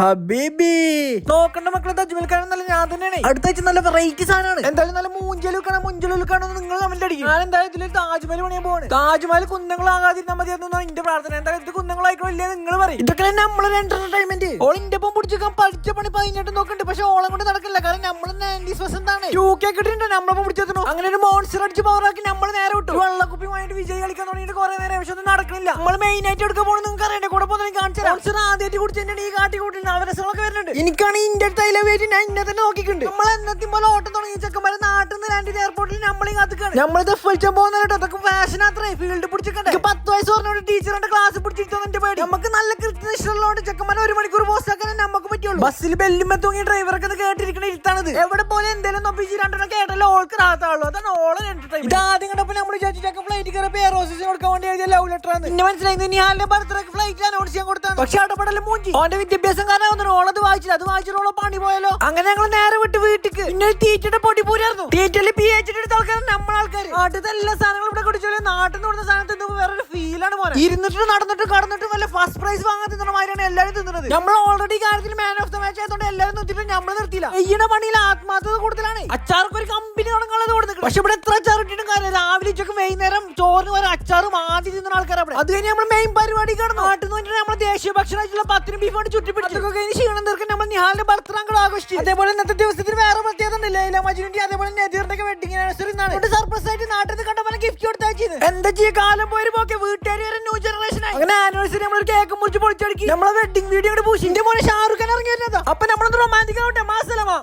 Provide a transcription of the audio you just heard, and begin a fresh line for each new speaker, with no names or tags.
ഹബീബി നോക്കണ്ട മക്കളെ താജ്മഹൽ നല്ല ഞാൻ തന്നെയാണ്. അടുത്താഴ്ച നല്ല വെറൈറ്റി സാധനമാണ്. എന്തായാലും നല്ല മുഞ്ചലുക്കാണോ നിങ്ങൾ കമന്റ് അടിക്കും. ഞാൻ എന്തായാലും ഇതിൽ താജ്മഹൽ പണിയാൻ പോവാണ്. താജ്മഹൽ കുന്നങ്ങളാകാതിരുന്നാൽ മതിയായിരുന്നു എന്റെ പ്രാർത്ഥന. എന്തായാലും ഇത് കുന്നങ്ങളായിക്കോ ഇല്ലേ നിങ്ങൾ പറയും. ഇതൊക്കെ നമ്മളൊരു എന്റർടൈൻമെന്റ്. ഓൾ ഇന്റെ ഒപ്പം പിടിച്ചേക്കാൻ പഠിച്ച പണി 18 നോക്കണ്ട്. പക്ഷെ ഓളം കൊണ്ട് നടക്കില്ല. കാരണം നമ്മൾ 90% ആണ്. 2K കിട്ടിട്ടുണ്ട് നമ്മളൊപ്പം പിടിച്ചെത്തണു. അങ്ങനെ ഒരു മോൺസ്റ്റർ അടിച്ച് പവറാക്കി നമ്മൾ നേരെ വിട്ടു. വെള്ളക്കുപ്പി വാങ്ങിട്ട് വിജയ് കളിക്കാൻ തുടങ്ങിയിട്ട് കുറെ നേരം പക്ഷെ ഒന്നും നടക്കണില്ല. നമ്മൾ മെയിൻ ആയിട്ട് എടുക്കാൻ പോകണം. നിങ്ങൾക്ക് അറിയണ്ടേ കൂടെ പോകുന്ന കാണിച്ചാൽ മോൺസ്റ്റർ ആദ്യമായിട്ട് കുടിച്ചെന്നെ ഈ കാട്ടി കൂട്ടി നവരസങ്ങളൊക്കെ വരുന്നുണ്ട്. എനിക്കാണ് ഇന്ത്യ തൈലവേറ്റ് ഞാൻ ഇന്നെ തന്നെ നോക്കിയിട്ടുണ്ട്. നമ്മൾ എന്നത്തെ പോലെ ഓട്ടം തുടങ്ങി ചെക്കന്മാരെ നാട്ടിൽ നിന്ന് ലാൻഡ് എയർപോർട്ടിൽ നമ്മളീ കാത്തുക്കാണ്. നമ്മളിത് ഫിൽച്ചാൻ പോകുന്ന കേട്ടോ. അതൊക്കെ ഫാഷൻ അത്രേ ഫീൽഡ് പിടിച്ചിട്ടുണ്ട്. 10 വയസ്സ് പറഞ്ഞോട് ടീച്ചറിന്റെ ക്ലാസ് പിടിച്ചിട്ട് പേടി. നമുക്ക് നല്ല കൃത്യനിഷ്ഠുള്ളതുകൊണ്ട് ചെക്കന്മാരെ 1 മണിക്കൂർ പോസ്റ്റ് ആക്കാൻ നമുക്ക് പറ്റുള്ളൂ. ബസ്സിൽ ബെല്ലുമ്പോ തൂങ്ങി ഡ്രൈവറൊക്കെ കേട്ടിരിക്കണ ഇരുത്താണത്. എവിടെ പോലെ എന്തെങ്കിലും നൊപ്പിച്ച് രണ്ടെണ്ണം കേട്ടല്ലോ ഓൾക്ക് റാത്താളൂ. അതാണ് ഓളെ എന്റർടൈൻമെന്റ്. ഇത് ആദ്യം കണ്ടപ്പോൾ നമ്മൾ വിചാരിച്ചു ഫ്ലൈറ്റ് കയറി എയറോസിന് കൊടുക്കാൻ വേണ്ടി എഴുതിയ ലവ് ലെറ്റർ ആണ്. പിന്നെ മനസ്സിലായി നിഹാലിന്റെ ബർത്ത്ഡേ ഫ്ലൈറ്റ് അനൗൺസ് ചെയ്യാൻ കൊടുത്താണ്. പക്ഷെ അടപടലും മൂഞ്ചി. ഓന്റെ വിദ്യാഭ്യാസം കാരണം ഓളത് വായിച്ചില്ല. അത് വായിച്ചിട്ടോളെ പണി പോയാലോ. അങ്ങനെ ഞങ്ങൾ നേരെ വിട്ട് വീട്ടിക്ക്. പിന്നെ തീറ്റയുടെ പൊടിപൂരായിരുന്നു. തീറ്റയിൽ PhD എടുത്ത ആൾക്കാരും നമ്മളെ ആൾക്കാർ. നാട്ടിലത്തെ എല്ലാ സാധനങ്ങളും ഇവിടെ കുടിച്ചാലും നാട്ടിൽ നിന്ന് കൊടുത്ത സാധനത്തിൽ നിന്ന് വേറൊരു ഫീലാണ് പോലെ. ഇരുന്നിട്ട് നടന്നിട്ട് കടന്നിട്ട് വല്ല ഫസ്റ്റ് പ്രൈസ് വാങ്ങാൻ തിന്നണമാരാണ് എല്ലാവരും തിന്നുന്നത്. നമ്മൾ ഓൾറെഡി കാര്യത്തിൽ മാൻ ഓഫ് ദ മാച്ച് ആയതുകൊണ്ട് എല്ലാവരും നിർത്തിയിട്ട് നമ്മൾ നിർത്തിയില്ല. ഈയുടെ പണിയിൽ ആത്മാർത്ഥത കൂടുതലാണ്. അച്ചാർക്ക് ഒരു കമ്പനി തുടങ്ങാനുള്ളത് കൊടുക്കുന്നത്. പക്ഷെ ഇവിടെ എത്ര അച്ചാർ ഇട്ടിട്ടും കാര്യം രാവിലെ ഉച്ചക്ക് വൈകുന്നേരം ചോറിന് വരെ അച്ചാറും ആദ്യം തിന്നുന്ന ആൾക്കാർ അവിടെ. അത് കഴിഞ്ഞ് നമ്മൾ മെയിൻ പരിപാടി കാണുന്നു. നാട്ടിൽ നിന്ന് നമ്മൾ ദേശീയ ഭക്ഷണമായിട്ടുള്ള 10 ബീഫാണ് ചുറ്റിപ്പിടിച്ചു. ക്ഷീണം തീർക്കാൻ നമ്മൾ നിഹാലിന്റെ ബർത്ത്ഡേ ആഘോഷിച്ചു. അതേപോലെ ഇന്നത്തെ ദിവസത്തിന് വേറെ പ്രത്യേകത ഒന്നുമില്ല. മജുവിന്റെ അതേപോലെ നെതിറിന്റെ വെഡിങ് ആനിവേഴ്സറി സർപ്രൈസ് ആയിട്ട് നാട്ടിൽ നിന്ന് കണ്ട പോലെ ഗിഫ്റ്റ് കൊടുത്താച്ചത്. എന്താ ചെയ്യാ കാലം പോയി പോക്കെ വീട്ടുകാർ വരെ ന്യൂ ജനറേഷൻ ആയി. അങ്ങനെ ആനിവേഴ്സറി നമ്മൾ കേക്ക് മുറിച്ച് പൊളിച്ചടിക്കും. നമ്മളെ വെഡിങ് വീഡിയോ പൂശി. ഇന്ത്യ പോലെ ഷാറുഖ് ഖാൻ ഇറങ്ങി വരുന്നതാ. അപ്പൊ നമ്മളൊന്ന് റൊമാൻറ്റിക് ആവട്ടെ മാസലമാ.